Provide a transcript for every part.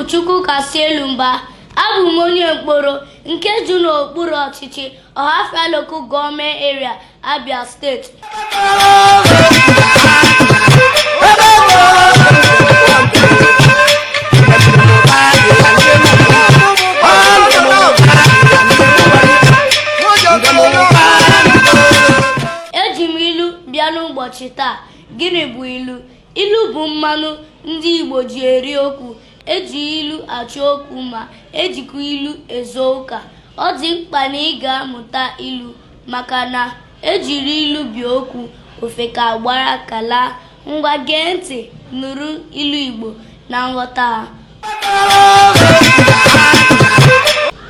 bụ Chukwu kasị elu mba. Abụ m onye mkpọrọ nke ju n'okpuru ọchịchị Ọhafịa Local Government Area, Abia State. Eji m ilu bịa n'ụbọchị taa. Gịnị bụ ilu? Ilu bụ mmanụ ndị Igbo ji eri okwu. Eji ilu achọ okwu ma ejikwa ilu ezo ụka. Ọ dị mkpa na ị ga-amụta ilu maka na ejiri ilu bịa okwu ofeka gbara kala. Ngwa gee ntị nụrụ ilu Igbo na nghọta ha.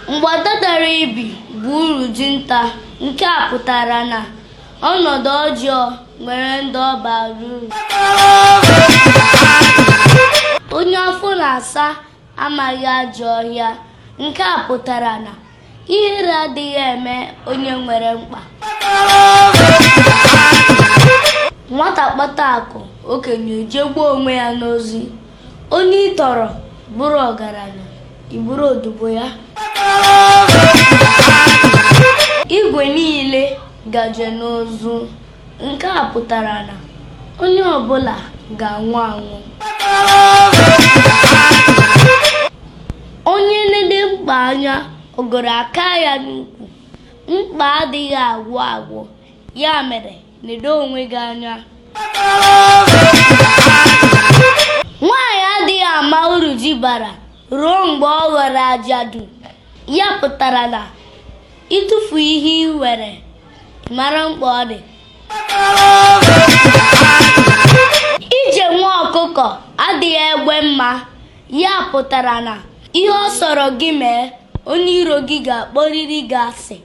Mgbada dara ibi bụ uru ji nta. Nke a pụtara na ọnọdụ ọjọọ nwere ndị ọ bara uru. Onye afọ na-asa amaghị ajọ ọhịa. Nke a pụtara na ihere adịghị eme onye nwere mkpa. Nwata kpata akụ, okenye ejegbuo onwe ya n'ozi. Onye ị tọrọ bụrụ ọgaranya, ị bụrụ odibo ya. Igwe niile gaje n'ozu. Nke a pụtara na onye ọbụla ga-anwụ anwụ. Onye na-ede mkpa anya ogoro aka ya n'ukwu. Mkpa adịghị agwụ agwụ, ya mere nedo onwe gị anya. Nwaanyị adịghị ama uru ji bara ruo mgbe ọ ghọrọ ajadu. Ya pụtara na ịtụfu ihe ị nwere, mara mkpa ọ dị. Ije nwa ọkụkọ adịghị egbe mma. Ya pụtara na ihe ọ sọrọ gị mee, onye iro gị ga-akpọrịrị gị asị.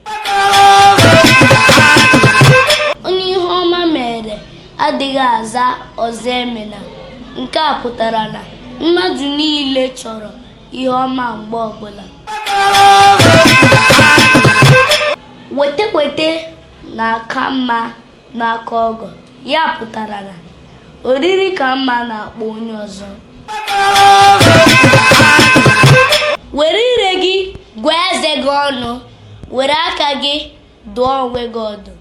Onye ihe ọma mere adịghị aza ọzọ emena. Nke a pụtara na mmadụ niile chọrọ ihe ọma mgbe ọbụla. Wete na-aka mma n'aka ọgọ. Ya pụtara na oriri ka mma na-akpọ onye ọzọ. Were ire gị gwa eze gị ọnụ, were aka gị dụọ onwe gị ọdụ.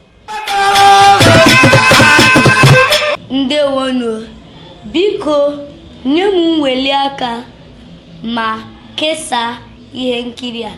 Ndewonu, biko nye m nweli aka ma kesaa ihe nkiri a.